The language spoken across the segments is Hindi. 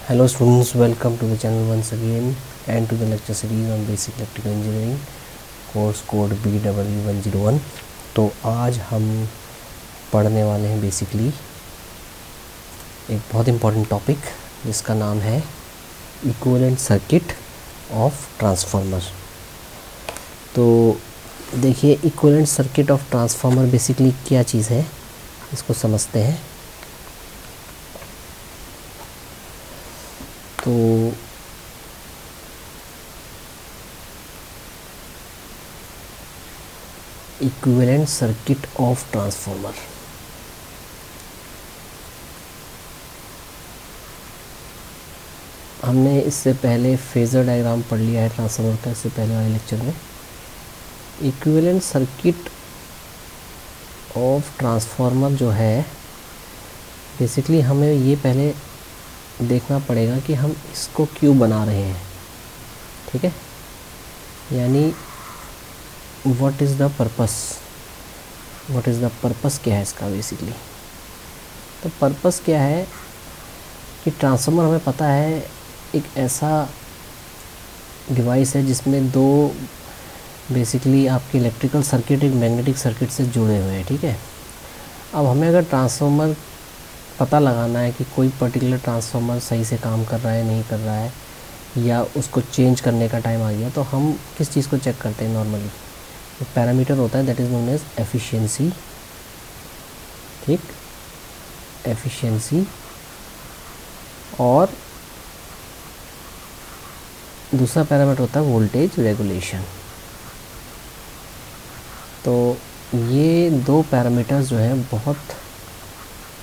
Hello students, welcome to the channel once again and to the lecture series on basic electrical engineering course code BW101। तो आज हम पढ़ने वाले हैं बेसिकली एक बहुत इम्पॉर्टेंट टॉपिक जिसका नाम है इक्विवेलेंट सर्किट ऑफ ट्रांसफार्मर। तो देखिए, equivalent circuit of transformer basically क्या चीज़ है, इसको समझते हैं। तो इक्विवेलेंट सर्किट ऑफ ट्रांसफार्मर, हमने इससे पहले फेजर डायग्राम पढ़ लिया है ट्रांसफार्मर का, इससे पहले वाले लेक्चर में। इक्विवेलेंट सर्किट ऑफ ट्रांसफार्मर जो है बेसिकली हमें ये पहले देखना पड़ेगा कि हम इसको क्यों बना रहे हैं, ठीक है। यानी व्हाट इज़ द पर्पस क्या है इसका बेसिकली। तो पर्पस क्या है कि ट्रांसफार्मर हमें पता है एक ऐसा डिवाइस है जिसमें दो बेसिकली आपके इलेक्ट्रिकल सर्किट एक मैग्नेटिक सर्किट से जुड़े हुए हैं, ठीक है। अब हमें अगर ट्रांसफार्मर पता लगाना है कि कोई पर्टिकुलर ट्रांसफार्मर सही से काम कर रहा है नहीं कर रहा है, या उसको चेंज करने का टाइम आ गया, तो हम किस चीज़ को चेक करते हैं नॉर्मली। एक पैरामीटर होता है that is known as efficiency, ठीक, एफिशिएंसी। और दूसरा पैरामीटर होता है वोल्टेज रेगुलेशन। तो ये दो पैरामीटर्स जो हैं बहुत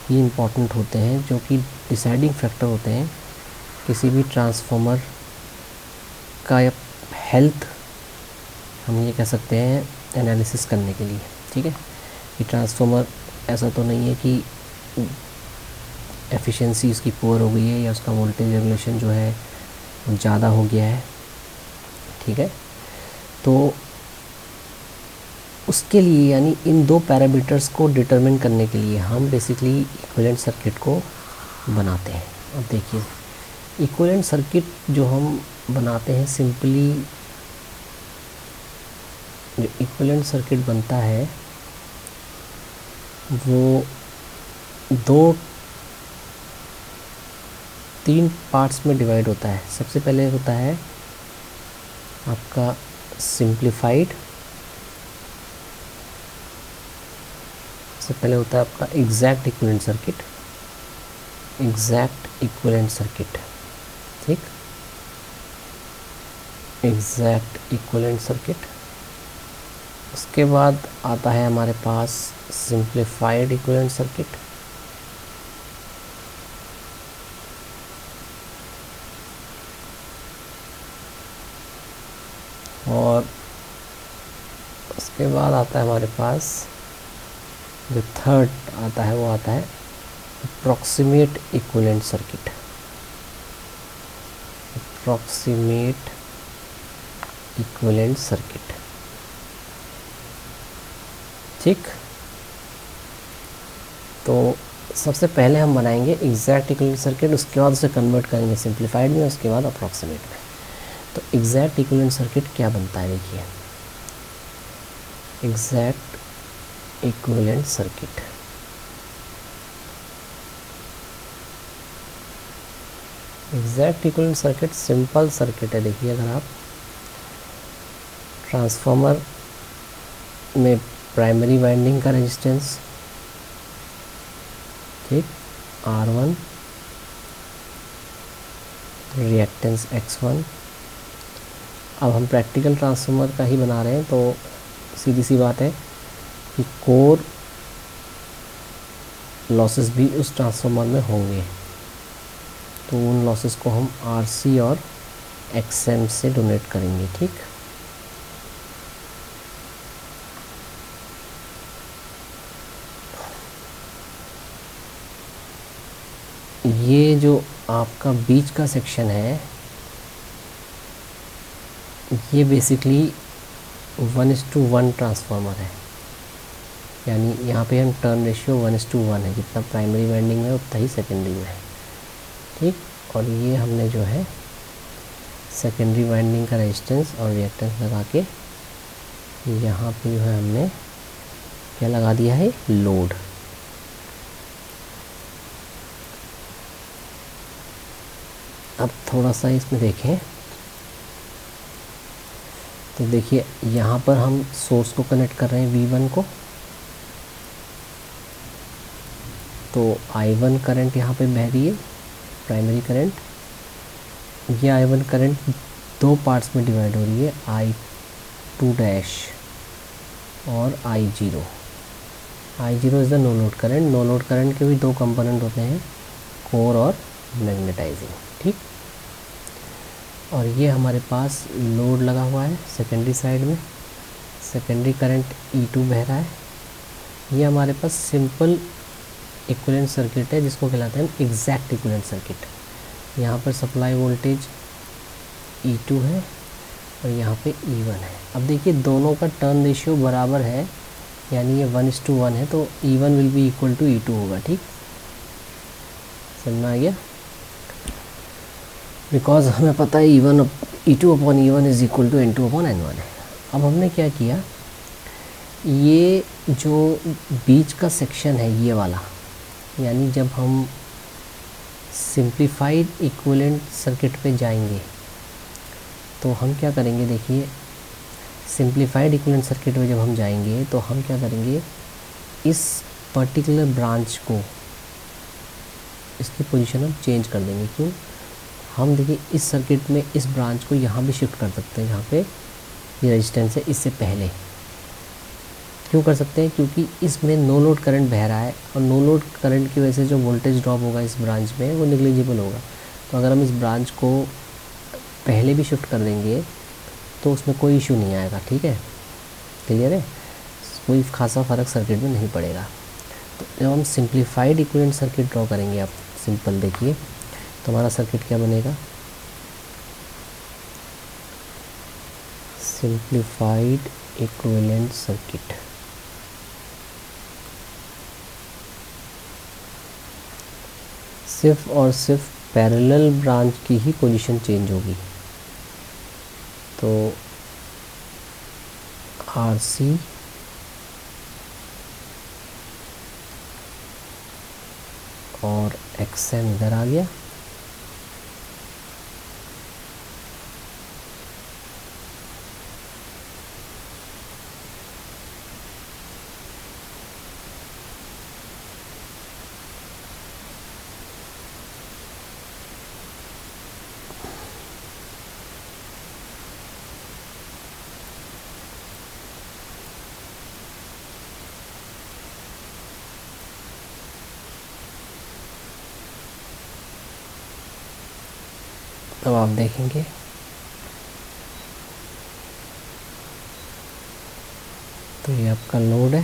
ही इम्पॉर्टेंट होते हैं, जो कि डिसाइडिंग फैक्टर होते हैं किसी भी ट्रांसफार्मर का हेल्थ, हम ये कह सकते हैं, एनालिसिस करने के लिए, ठीक है। कि ट्रांसफार्मर ऐसा तो नहीं है कि एफिशिएंसी उसकी पुअर हो गई है या उसका वोल्टेज रेगुलेशन जो है ज़्यादा हो गया है, ठीक है। तो उसके लिए यानी इन दो पैरामीटर्स को डिटरमिन करने के लिए हम बेसिकली इक्विवेलेंट सर्किट को बनाते हैं। अब देखिए, इक्विवेलेंट सर्किट जो हम बनाते हैं, सिंपली जो इक्विवेलेंट सर्किट बनता है वो तीन पार्ट्स में डिवाइड होता है। सबसे पहले होता है आपका सिंप्लीफाइड, सबसे पहले होता है आपका एग्जैक्ट इक्विवेलेंट सर्किट, ठीक, एग्जैक्ट इक्विवेलेंट सर्किट। उसके बाद आता है हमारे पास सिंप्लीफाइड इक्विवेलेंट सर्किट, और उसके बाद आता है हमारे पास जो थर्ड आता है वो आता है अप्रॉक्सीमेट इक्विवेलेंट सर्किट, ठीक। तो सबसे पहले हम बनाएंगे एग्जैक्ट इक्विवेलेंट सर्किट, उसके बाद उसे कन्वर्ट करेंगे सिंप्लीफाइड में, उसके बाद अप्रॉक्सीमेट में। तो एग्जैक्ट इक्विवेलेंट सर्किट क्या बनता है, देखिए, exact equivalent circuit simple circuit है। देखिए, अगर आप ट्रांसफार्मर में प्राइमरी वाइंडिंग का रेजिस्टेंस, ठीक, R1, रिएक्टेंस X1। अब हम प्रैक्टिकल ट्रांसफार्मर का ही बना रहे हैं, तो सीधी सी बात है कि कोर लॉसेस भी उस ट्रांसफार्मर में होंगे, तो उन लॉसेस को हम RC और XM से डोनेट करेंगे, ठीक। ये जो आपका बीच का सेक्शन है ये बेसिकली 1:1 ट्रांसफार्मर है, यानी यहाँ पे हम टर्न रेशियो 1:1 है, जितना प्राइमरी वाइंडिंग में उतना ही सेकेंडरी में है, ठीक। और ये हमने जो है सेकेंडरी वाइंडिंग का रेजिस्टेंस और रिएक्टेंस लगा के यहाँ पे जो है हमने क्या लगा दिया है, लोड। अब थोड़ा सा इसमें देखें तो देखिए यहाँ पर हम सोर्स को कनेक्ट कर रहे हैं V1 को, तो I1 करंट यहाँ पे बह रही है, प्राइमरी करंट। ये I1 करंट दो पार्ट्स में डिवाइड हो रही है, I2 डैश और I0। I0 is the no load current. No load current के भी दो कंपोनेंट होते हैं, कोर और मैग्नेटाइजिंग, ठीक। और ये हमारे पास लोड लगा हुआ है सेकेंडरी साइड में, सेकेंडरी करंट E2 बह रहा है। ये हमारे पास सिंपल इक्विवेलेंट सर्किट है जिसको कहलाते हैं एग्जैक्ट इक्विवेलेंट सर्किट। यहाँ पर सप्लाई वोल्टेज E2 है और यहाँ पे E1 है। अब देखिए दोनों का टर्न रेशियो बराबर है, यानी ये 1:1 है, तो E1 will be equal to E2 होगा, ठीक। समझ में आ गया? बिकॉज हमें पता है E2 upon E1 is equal to N2 upon N1 है। अब हमने क्या किया, ये जो बीच का सेक्शन है ये वाला, यानी जब हम सिंप्लीफाइड इक्विवेलेंट सर्किट पे जाएंगे तो हम क्या करेंगे, देखिए सिंप्लीफाइड इक्विवेलेंट सर्किट में जब हम जाएंगे तो हम क्या करेंगे, इस पर्टिकुलर ब्रांच को, इसकी पोजीशन हम चेंज कर देंगे। क्यों? हम देखिए इस सर्किट में इस ब्रांच को यहाँ भी शिफ्ट कर सकते हैं, यहाँ पे ये रेजिस्टेंस है इससे पहले। क्यों कर सकते हैं? क्योंकि इसमें नो लोड करंट बह रहा है और नो लोड करंट की वजह से जो वोल्टेज ड्रॉप होगा इस ब्रांच में वो निग्लिजिबल होगा। तो अगर हम इस ब्रांच को पहले भी शिफ्ट कर देंगे तो उसमें कोई इशू नहीं आएगा, ठीक है, क्लियर है, कोई खासा फ़र्क सर्किट में नहीं पड़ेगा। तो जब हम सिंप्लीफाइड इक्विवेलेंट सर्किट ड्रॉ करेंगे, आप सिंपल देखिए तो हमारा सर्किट क्या बनेगा, सिंप्लीफाइड इक्विवेलेंट सर्किट। सिर्फ और सिर्फ पैरेलल ब्रांच की ही पोजीशन चेंज होगी। तो RC और XM इधर आ गया, अब आप देखेंगे तो ये आपका लोड है,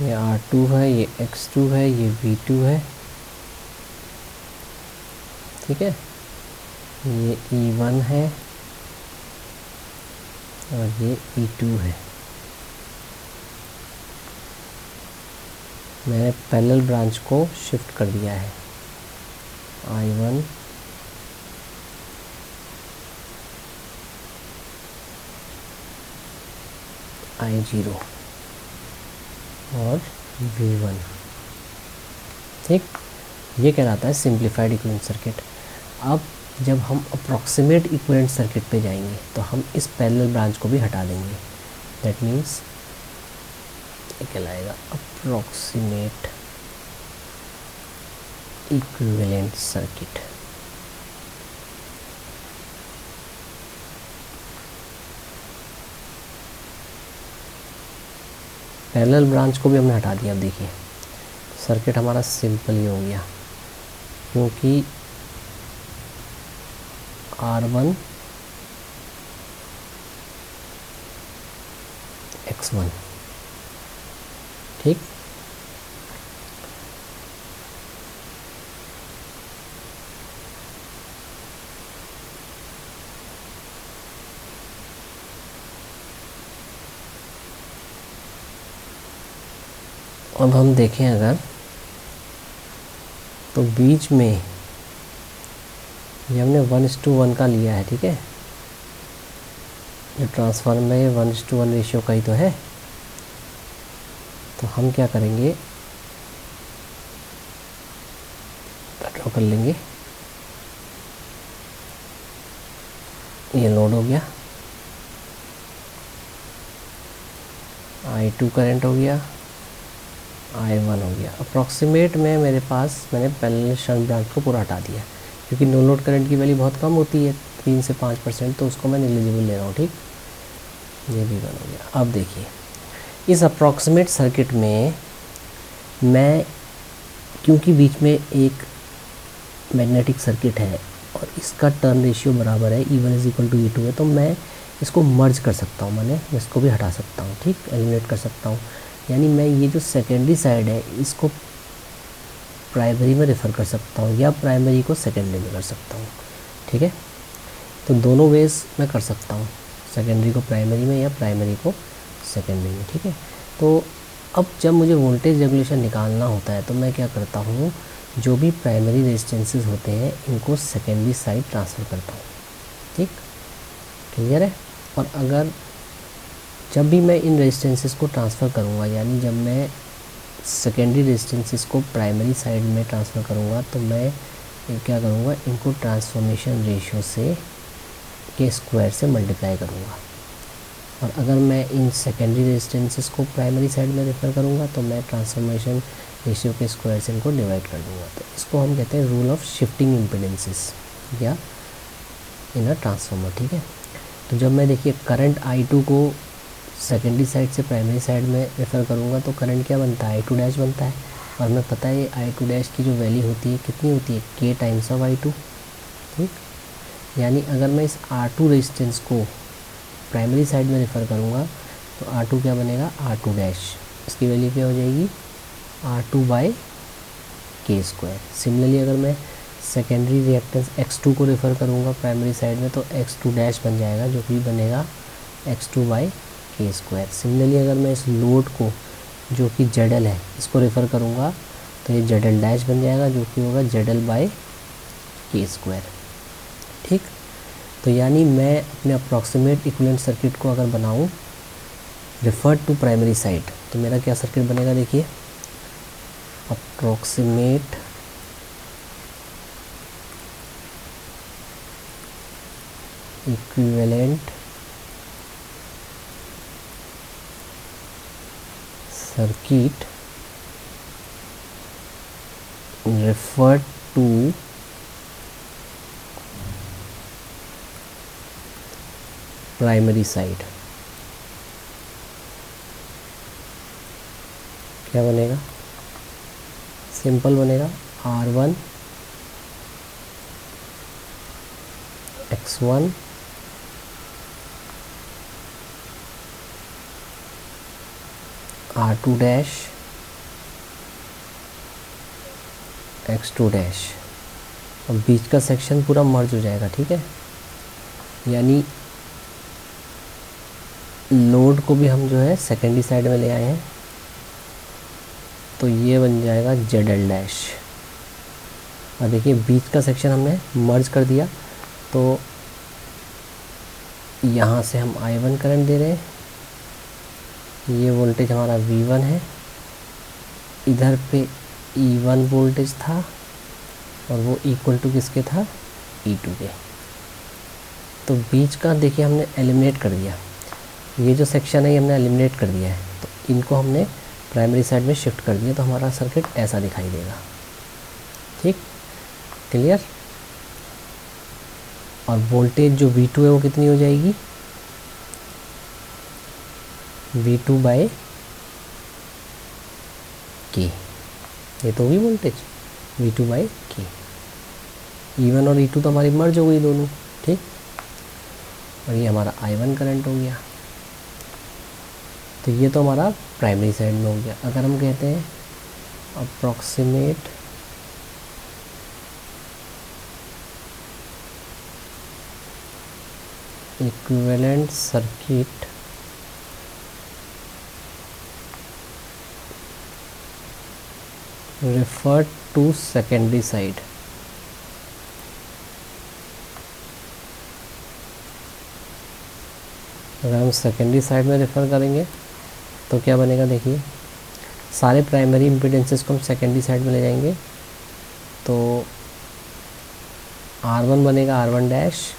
ये R2 है, ये X2 है, ये V2 है, ठीक है, ये E1 है और ये E2 है। मैंने पैरेलल ब्रांच को शिफ्ट कर दिया है, I1 I0 और V1, ठीक। ये कहलाता है सिंप्लीफाइड इक्विवेलेंट सर्किट। अब जब हम अप्रॉक्सीमेट इक्विवेलेंट सर्किट पे जाएंगे तो हम इस पैरेलल ब्रांच को भी हटा देंगे। दैट मीन्स ये कहलाएगा approximate equivalent circuit. Parallel branch को भी हमने हटा दिया। अब देखिए सर्किट हमारा सिंपल ही हो गया, क्योंकि R1 X1, ठीक। अब हम देखें अगर तो बीच में ये हमने 1:1 का लिया है, ठीक है। जो ट्रांसफार्मर में 1:1 रेशियो का ही तो है। तो हम क्या करेंगे, ड्रॉ कर लेंगे। ये लोड हो गया, I2 करंट हो गया, I1 हो गया। अप्रॉक्सीमेट में मेरे पास मैंने पहले शंट ब्रांच को पूरा हटा दिया, क्योंकि नो लोड करंट की वैल्यू बहुत कम होती है, 3 से 5%, तो उसको मैं नेग्लिजिबल ले रहा हूँ, ठीक। ये भी बन हो गया। अब देखिए, इस अप्रॉक्सीमेट सर्किट में मैं, क्योंकि बीच में एक मैग्नेटिक सर्किट है और इसका टर्न रेशियो बराबर है, E1 = E2 है, तो मैं इसको मर्ज कर सकता हूँ, मैंने इसको भी हटा सकता हूँ, ठीक, एलिमिनेट कर सकता हूँ। यानी मैं ये जो सेकेंडरी साइड है इसको प्राइमरी में रेफ़र कर सकता हूँ या प्राइमरी को सेकेंडरी में कर सकता हूँ, ठीक है। तो दोनों वेज मैं कर सकता हूँ, सेकेंडरी को प्राइमरी में या प्राइमरी को सेकेंडरी में, ठीक है। तो अब जब मुझे वोल्टेज रेगुलेशन निकालना होता है तो मैं क्या करता हूँ, जो भी प्राइमरी रेजिस्टेंसेस होते हैं इनको सेकेंडरी साइड ट्रांसफ़र करता हूँ, ठीक, क्लियर है। और अगर जब भी मैं इन रेजिस्टेंसेस को ट्रांसफ़र करूँगा, यानी जब मैं सेकेंडरी रेजिस्टेंसेस को प्राइमरी साइड में ट्रांसफ़र करूँगा, तो मैं क्या करूँगा, इनको ट्रांसफॉर्मेशन रेशियो से के स्क्वायर से मल्टीप्लाई करूँगा। और अगर मैं इन सेकेंडरी रेजिस्टेंसेस को प्राइमरी साइड में रेफ़र करूँगा तो मैं ट्रांसफॉर्मेशन रेशियो के स्क्वायर से इनको डिवाइड कर दूँगा। तो इसको हम कहते हैं रूल ऑफ शिफ्टिंग इम्पीडेंसेस या इन अ ट्रांसफार्मर, ठीक है। तो जब मैं देखिए करंट I2 को सेकेंडरी साइड से प्राइमरी साइड में रेफ़र करूँगा तो करंट क्या बनता है, I2 बनता है। और हमें पता है I2 की जो वैल्यू होती है कितनी होती है, K टाइम्स ऑफ I2, ठीक। यानी अगर मैं इस R2 रेजिस्टेंस को प्राइमरी साइड में रेफ़र करूँगा तो R2 क्या बनेगा, R2, इसकी वैल्यू क्या हो जाएगी, R2/K²। सिमिलरली अगर मैं सेकेंडरी रिएक्टेंस X2 को रेफ़र करूँगा प्राइमरी साइड में तो X2 बन जाएगा, जो कि बनेगा X2/K²। सिमिलरली अगर मैं इस लोड को, जो कि ZL है, इसको रेफ़र करूँगा तो ये ZL' बन जाएगा, जो कि होगा ZL/K², ठीक। तो यानी मैं अपने अप्रॉक्सीमेट इक्विवेलेंट सर्किट को अगर बनाऊँ रेफर्ड टू प्राइमरी साइड तो मेरा क्या सर्किट बनेगा, देखिए, approximate equivalent circuit referred to primary side क्या बनेगा, सिंपल बनेगा, R1 X1 R2 X2। अब बीच का सेक्शन पूरा मर्ज हो जाएगा, ठीक है। यानी लोड को भी हम जो है सेकेंडरी साइड में ले आए हैं, तो ये बन जाएगा ZL'। और देखिए बीच का सेक्शन हमने मर्ज कर दिया, तो यहाँ से हम I1 करंट दे रहे हैं, ये वोल्टेज हमारा V1 है, इधर पे E1 वोल्टेज था और वो इक्वल टू किसके था, E2 के। तो बीच का देखिए हमने एलिमिनेट कर दिया, ये जो सेक्शन है ये हमने एलिमिनेट कर दिया है, तो इनको हमने प्राइमरी साइड में शिफ्ट कर दिया, तो हमारा सर्किट ऐसा दिखाई देगा, ठीक, क्लियर। और वोल्टेज जो V2 है वो कितनी हो जाएगी, V2/K, ये तो होगी वोल्टेज V2/K। E1 और E2 तो हमारी मर्ज हो गई दोनों, ठीक। और ये हमारा I1 करंट हो गया। तो ये तो हमारा प्राइमरी साइड में हो गया। अगर हम कहते हैं approximate equivalent circuit referred to secondary side, अगर हम सेकेंडरी साइड में रेफ़र करेंगे तो क्या बनेगा, देखिए सारे प्राइमरी इम्पीडेंसेस को हम सेकेंडरी साइड में ले जाएंगे तो R1 बनेगा R1 डैश,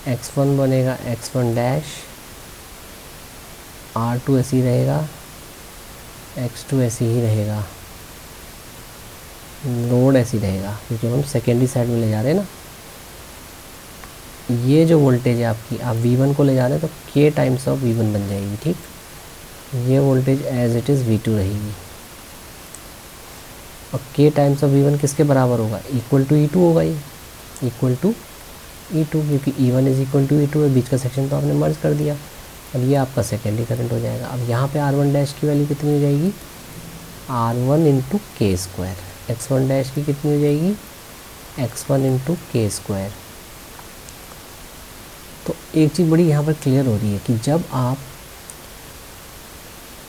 X1 बनेगा X1 डैश, R2 ऐसे ही रहेगा, X2 ऐसे ही रहेगा, लोड ऐसे ही रहेगा क्योंकि हम सेकेंडरी साइड में ले जा रहे हैं ना। ये जो वोल्टेज है आपकी, आप V1 को ले जा रहे हैं तो K टाइम्स ऑफ V1 बन जाएगी, ठीक। ये voltage as it is V2 रहेगी और K टाइम्स ऑफ V1 किसके बराबर होगा, इक्वल टू E2 होगा, ये इक्वल टू E2 क्योंकि E1 is equal to E2 है, बीच का सेक्शन तो आपने मर्ज कर दिया। अब ये आपका सेकेंडरी करंट हो जाएगा। अब यहाँ पे R1 डैश की वैल्यू कितनी हो जाएगी, R1 इंटू के स्क्वायर, X1 डैश की कितनी हो जाएगी, X1 इंटू के स्क्वायर। तो एक चीज़ बड़ी यहाँ पर क्लियर हो रही है कि जब आप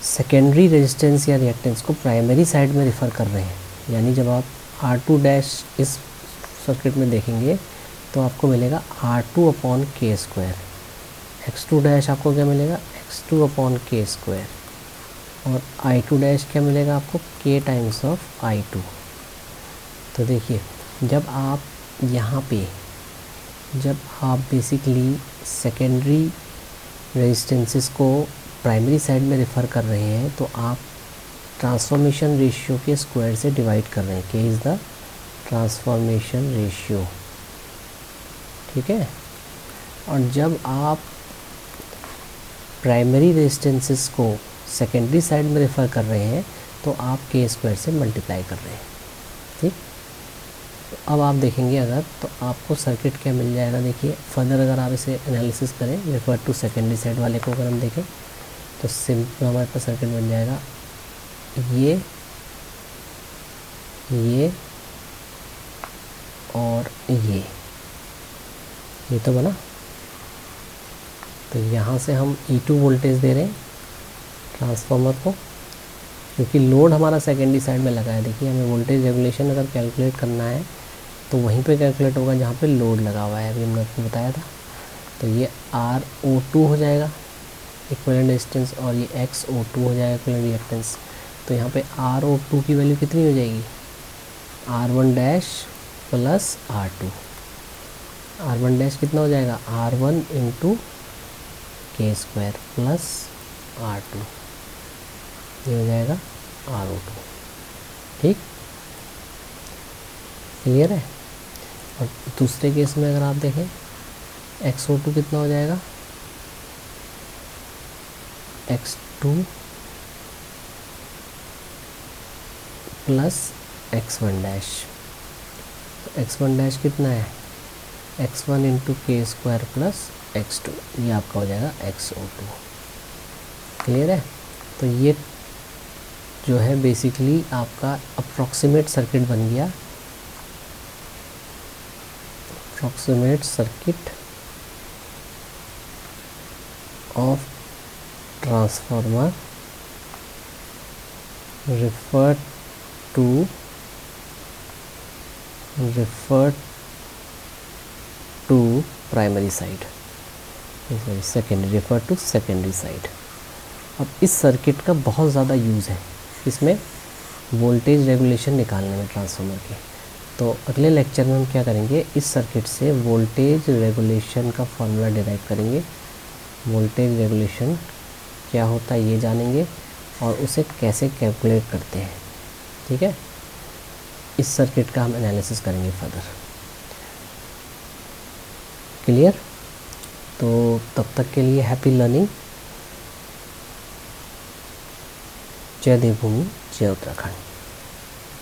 सेकेंडरी रेजिस्टेंस या रिएक्टेंस को प्राइमरी साइड में रेफ़र कर रहे हैं, यानी जब आप R2 डैश इस सर्किट में देखेंगे तो आपको मिलेगा R2 अपॉन के स्क्वायर, X2 डैश आपको क्या मिलेगा, X2 अपॉन के स्क्वायर, और I2 डैश क्या मिलेगा आपको, K टाइम्स ऑफ I2। तो देखिए जब आप यहाँ पे जब आप बेसिकली सेकेंडरी रेजिस्टेंसेस को प्राइमरी साइड में रेफ़र कर रहे हैं तो आप ट्रांसफॉर्मेशन रेशियो के स्क्वायर से डिवाइड कर रहे हैं। K is the transformation ratio, ठीक है। और जब आप प्राइमरी रेजिस्टेंसेस को सेकेंडरी साइड में रेफ़र कर रहे हैं तो आप K स्क्वायर से मल्टीप्लाई कर रहे हैं, ठीक। तो अब आप देखेंगे अगर तो आपको सर्किट क्या मिल जाएगा, देखिए फर्दर अगर आप इसे एनालिसिस करें रेफर टू सेकेंडरी साइड वाले को अगर हम देखें तो सिंपल हमारे पास सर्किट बन जाएगा ये और ये तो बना। तो यहाँ से हम E2 वोल्टेज दे रहे हैं ट्रांसफार्मर को क्योंकि लोड हमारा सेकेंडरी साइड में लगा है। देखिए हमें वोल्टेज रेगुलेशन अगर कैलकुलेट करना है तो वहीं पे कैलकुलेट होगा जहाँ पे लोड लगा हुआ है, अभी हमने आपको बताया था। तो ये RO2 हो जाएगा इक्विवेलेंट रेजिस्टेंस और ये XO2 हो जाएगा इक्विवेलेंट रिएक्टेंस। तो यहाँ पे RO2 की वैल्यू कितनी हो जाएगी, R1 dash plus R2। R1 dash कितना हो जाएगा, R1 इंटू के स्क्वायर प्लस R2, ये हो जाएगा RO2, ठीक, क्लियर है। और दूसरे केस में अगर आप देखें XO2 कितना हो जाएगा, X2 प्लस X1 डैश। तो X1 डैश कितना है, X1 इंटू के स्क्वायर प्लस X2, ये आपका हो जाएगा XO2, क्लियर है। तो ये जो है बेसिकली आपका अप्रॉक्सीमेट सर्किट बन गया, approximate circuit of transformer referred to primary side, secondary refer to secondary side. अब इस सर्किट का बहुत ज़्यादा यूज़ है इसमें वोल्टेज रेगुलेशन निकालने में ट्रांसफार्मर के। तो अगले लेक्चर में हम क्या करेंगे, इस सर्किट से वोल्टेज रेगुलेशन का फॉर्मूला डिराइव करेंगे, वोल्टेज रेगुलेशन क्या होता है ये जानेंगे और उसे कैसे कैलकुलेट करते हैं, ठीक है। इस सर्किट का हम एनालिसिस करेंगे फर्दर, क्लियर। तो तब तक के लिए हैप्पी लर्निंग। जय देवभूमि, जय उत्तराखंड।